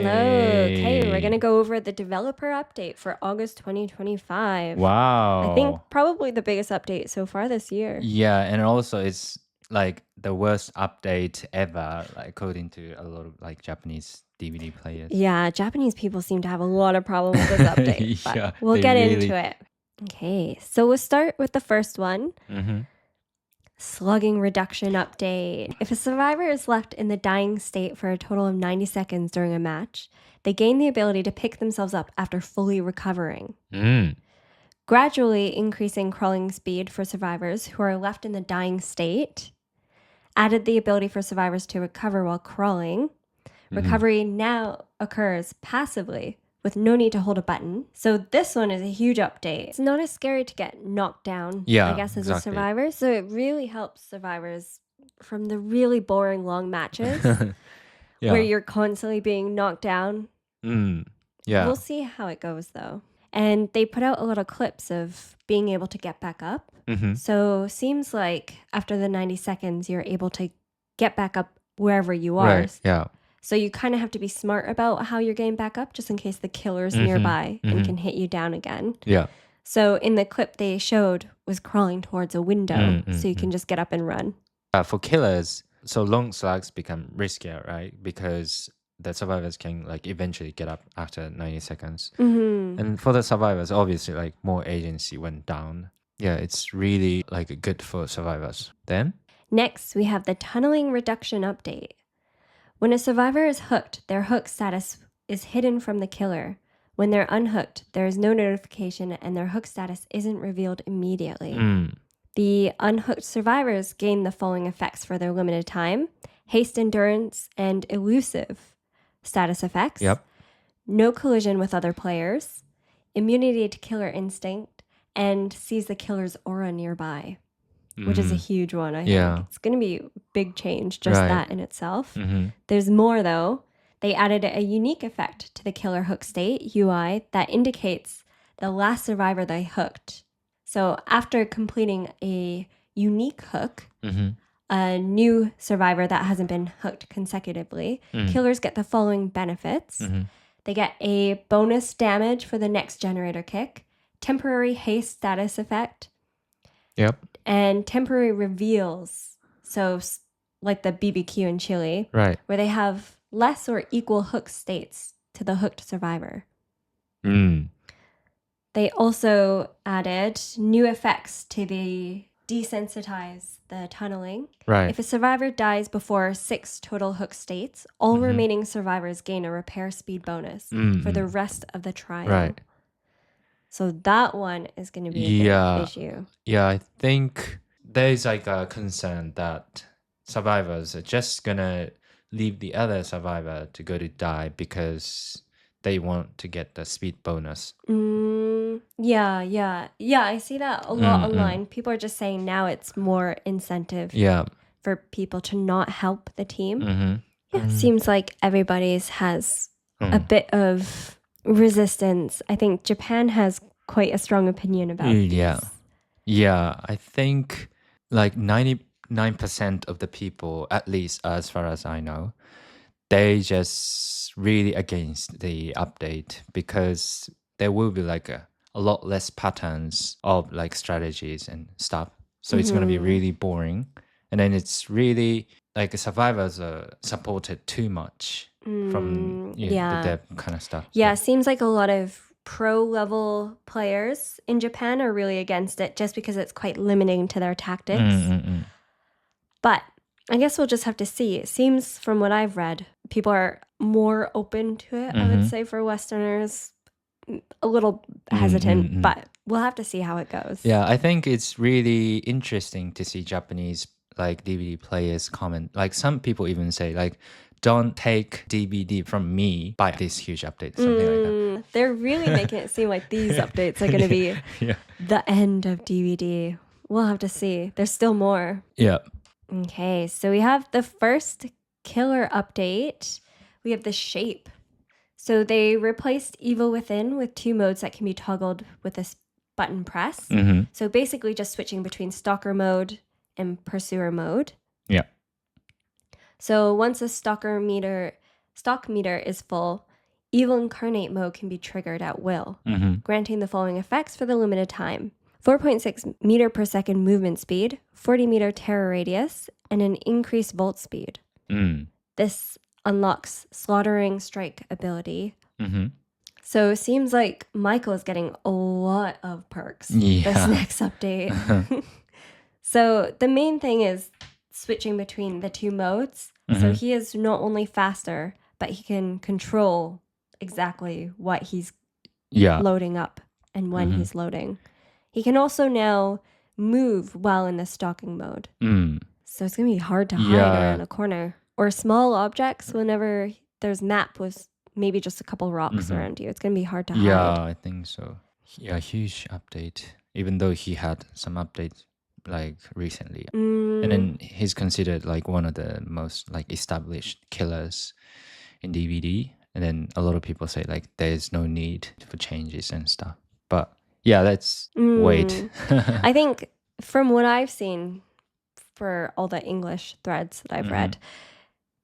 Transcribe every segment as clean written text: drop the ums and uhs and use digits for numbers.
Okay, we're going to go over the developer update for August 2025. Wow. I think probably the biggest update so far this year. Yeah, and also it's like the worst update ever, like according to a lot of like Japanese DVD players. Yeah, Japanese people seem to have a lot of problems with this update, but Yeah, we'll they get really- into it. Okay, so we'll start with the first one. Slugging reduction update. If a survivor is left in the dying state for a total of 90 seconds during a match, they gain the ability to pick themselves up after fully recovering. Gradually increasing crawling speed for survivors who are left in the dying state. Added the ability for survivors to recover while crawling. Recovery now occurs passively with no need to hold a button. So this one is a huge update. It's not as scary to get knocked down, I guess, as a survivor. So it really helps survivors from the really boring long matches where you're constantly being knocked down. We'll see how it goes, though. And they put out a lot of clips of being able to get back up. So seems like after the 90 seconds, you're able to get back up wherever you are. Right, yeah. So you kind of have to be smart about how you're getting back up just in case the killer's nearby and can hit you down again. Yeah. So in the clip they showed was crawling towards a window so you can just get up and run. For killers, so long slugs become riskier, right? Because the survivors can like eventually get up after 90 seconds. And for the survivors, obviously like more agency went down. Yeah, it's really like good for survivors. Then? Next, we have the tunneling reduction update. When a survivor is hooked, their hook status is hidden from the killer. When they're unhooked, there is no notification and their hook status isn't revealed immediately. The unhooked survivors gain the following effects for their limited time: Haste, Endurance, and Elusive status effects. Yep. No collision with other players, immunity to killer instinct, and sees the killer's aura nearby, which is a huge one, I think. It's going to be a big change, just that in itself. There's more, though. They added a unique effect to the killer hook state UI that indicates the last survivor they hooked. So after completing a unique hook, a new survivor that hasn't been hooked consecutively, killers get the following benefits. They get a bonus damage for the next generator kick, temporary haste status effect, and temporary reveals. So like the BBQ in Chile, where they have less or equal hook states to the hooked survivor. They also added new effects to desensitize the tunneling. If a survivor dies before 6 total hook states, all remaining survivors gain a repair speed bonus for the rest of the trial. So that one is going to be a big issue. Yeah, I think there's like a concern that survivors are just going to leave the other survivor to go to die because they want to get the speed bonus. Yeah, I see that a lot online. People are just saying now it's more incentive for people to not help the team. Seems like everybody's has a bit of resistance. I think Japan has quite a strong opinion about this. Yeah, I think like 99% of the people, at least as far as I know, they just really against the update because there will be like a lot less patterns of like strategies and stuff. So it's going to be really boring. And then it's really like survivors are supported too much from the dev kind of stuff. Yeah, seems like a lot of pro level players in Japan are really against it just because it's quite limiting to their tactics. But I guess we'll just have to see. It seems from what I've read, people are more open to it, I would say, for Westerners. A little hesitant, but we'll have to see how it goes. Yeah, I think it's really interesting to see Japanese like DVD players comment. Like some people even say like, don't take DVD from me by this huge update, something like that. They're really making it seem like these updates are going to be the end of DVD. We'll have to see. There's still more. Yeah. Okay, so we have the first killer update. We have the shape. So they replaced Evil Within with 2 modes that can be toggled with this button press. So basically just switching between stalker mode and pursuer mode. Yeah. So once a stock meter is full, Evil Incarnate mode can be triggered at will, granting the following effects for the limited time. 4.6 meter per second movement speed, 40 meter terror radius, and an increased volt speed. This unlocks Slaughtering Strike ability. So it seems like Michael is getting a lot of perks this next update. So the main thing is switching between the two modes. So he is not only faster, but he can control exactly what he's loading up and when he's loading. He can also now move while in the stalking mode. So it's going to be hard to hide around a corner. Or small objects whenever there's map with maybe just a couple rocks around you. It's going to be hard to hide. Yeah, I think so. Yeah, huge update. Even though he had some updates like recently. And then he's considered like one of the most like established killers in DVD. And then a lot of people say like there's no need for changes and stuff. But yeah, let's wait. I think from what I've seen for all the English threads that I've read,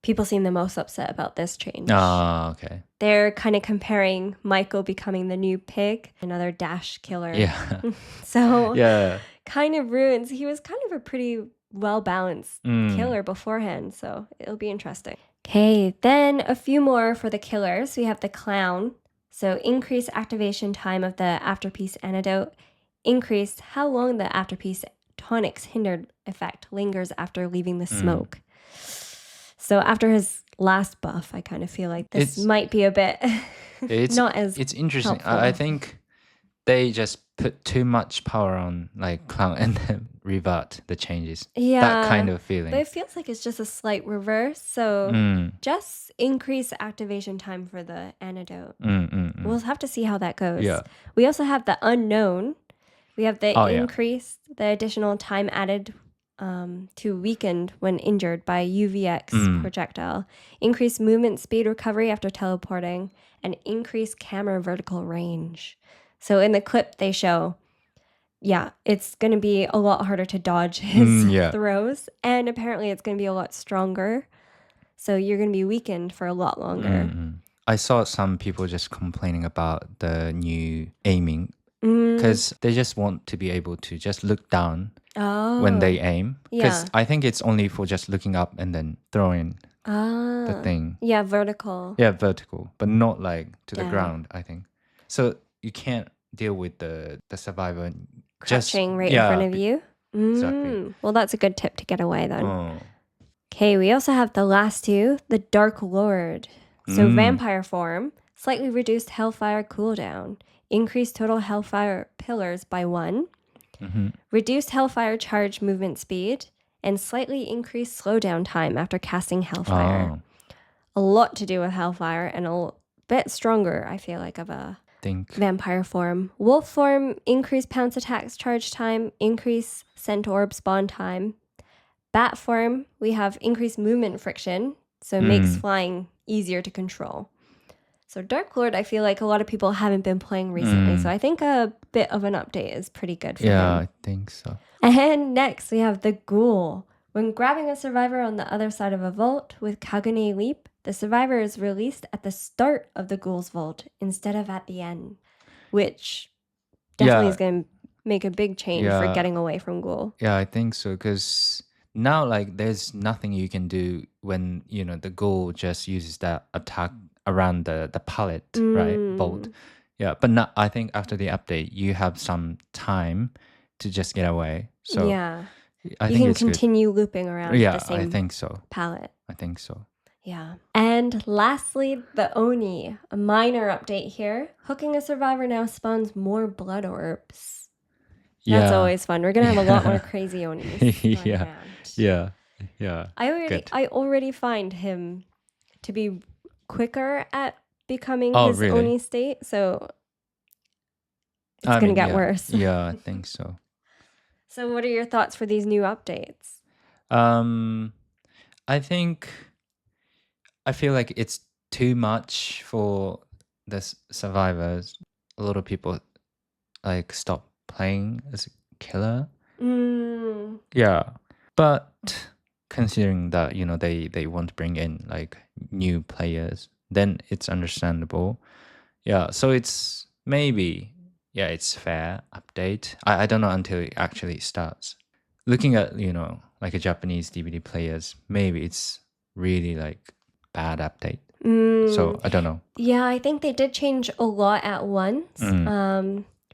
people seem the most upset about this change. Oh, okay. They're kind of comparing Michael becoming the new pig, another dash killer. Yeah. So kind of ruins. He was kind of a pretty well-balanced killer beforehand, so it'll be interesting. Okay, then a few more for the killers. We have the clown. So increase activation time of the afterpiece antidote. Increase how long the afterpiece tonic's hindered effect lingers after leaving the smoke. So after his last buff, I kind of feel like this might be a bit not as It's interesting. helpful. I think they just put too much power on like clown and then revert the changes. Yeah. That kind of feeling. But it feels like it's just a slight reverse. So just increase activation time for the antidote. We'll have to see how that goes. Yeah. We also have the unknown. We have the increase, the additional time added to weakened when injured by UVX projectile, increased movement speed recovery after teleporting, and increased camera vertical range. So in the clip they show, it's going to be a lot harder to dodge his throws, and apparently it's going to be a lot stronger. So you're going to be weakened for a lot longer. I saw some people just complaining about the new aiming because they just want to be able to just look down when they aim. Because I think it's only for just looking up and then throwing the thing. Yeah, vertical. Yeah, vertical, but not like to the ground, I think. So you can't deal with the survivor Crouching right in front of you. Exactly. Well, that's a good tip to get away then. Okay, we also have the last two, the Dark Lord. So vampire form, slightly reduced Hellfire cooldown, increased total Hellfire pillars by 1, reduced Hellfire charge movement speed, and slightly increased slowdown time after casting Hellfire. A lot to do with Hellfire and a bit stronger, I feel like, of a vampire form. Wolf form, increased pounce attacks charge time, increased scent orb spawn time. Bat form, we have increased movement friction, so it makes flying easier to control. So Dark Lord, I feel like a lot of people haven't been playing recently, so I think a bit of an update is pretty good for him. Yeah, I think so. And next, we have the Ghoul. When grabbing a survivor on the other side of a vault with Kagune Leap, the survivor is released at the start of the Ghoul's vault instead of at the end, which definitely is going to make a big change for getting away from Ghoul. Yeah, I think so, because now like there's nothing you can do when, you know, the Ghoul just uses that attack around the pallet, right? Vault. Yeah, but not, I think after the update, you have some time to just get away. So I think you can it's continue looping around the same I think so. pallet. I think so. Yeah. And lastly, the Oni. A minor update here. Hooking a survivor now spawns more blood orbs. That's always fun. We're going to have a lot more crazy Onis. Yeah. I already find him to be quicker at becoming his Oni state, so it's going to get worse. Yeah, I think so. So what are your thoughts for these new updates? I feel like it's too much for the survivors. A lot of people like stop playing as a killer. Yeah, but considering that, you know, they want to bring in like new players, then it's understandable. Yeah, so it's maybe, yeah, it's fair update. I don't know until it actually starts. Looking at, like a Japanese DVD players, maybe it's really like bad update. So I don't know. Yeah, I think they did change a lot at once.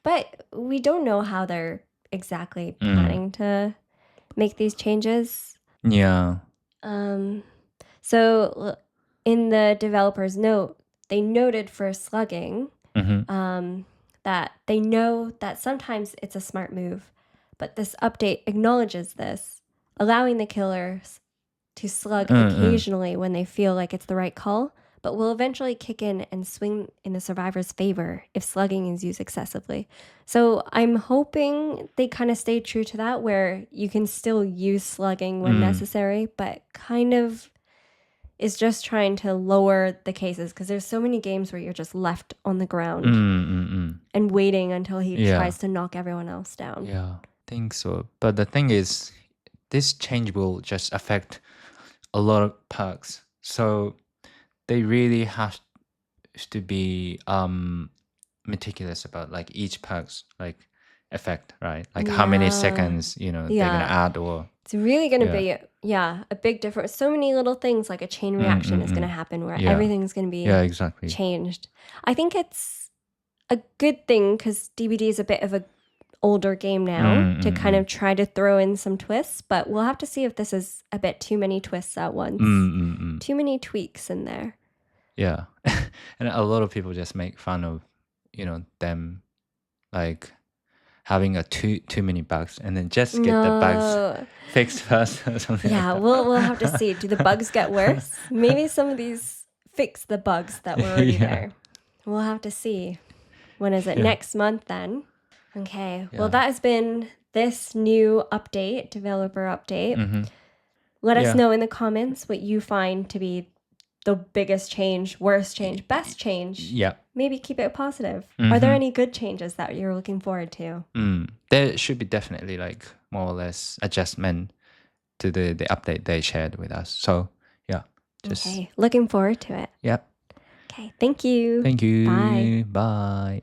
But we don't know how they're exactly planning to make these changes. Yeah. So in the developer's note, they noted for slugging that they know that sometimes it's a smart move, but this update acknowledges this, allowing the killers to slug occasionally when they feel like it's the right call, but will eventually kick in and swing in the survivor's favor if slugging is used excessively. So I'm hoping they kind of stay true to that, where you can still use slugging when necessary, but kind of is just trying to lower the cases, because there's so many games where you're just left on the ground and waiting until he tries to knock everyone else down. Yeah, I think so. But the thing is, this change will just affect a lot of perks. So they really have to be meticulous about like each perks like effect, right? Like how many seconds, they're gonna add, or it's really gonna be a big difference. So many little things, like a chain reaction is gonna happen where everything's gonna be exactly changed. I think it's a good thing because DBD is a bit of a older game now to kind of try to throw in some twists, but we'll have to see if this is a bit too many twists at once. Too many tweaks in there. Yeah. And a lot of people just make fun of, them like having too many bugs and then just get the bugs fixed first or something. Yeah, like we'll have to see. Do the bugs get worse? Maybe some of these fix the bugs that were already there. We'll have to see. When is it? Next month then? Okay. Well, that has been this new update, developer update. Let us know in the comments what you find to be the biggest change, worst change, best change. Yeah. Maybe keep it positive. Are there any good changes that you're looking forward to? There should be definitely like more or less adjustment to the update they shared with us. So yeah. Okay. Looking forward to it. Yep. Okay. Thank you. Thank you. Bye. Bye.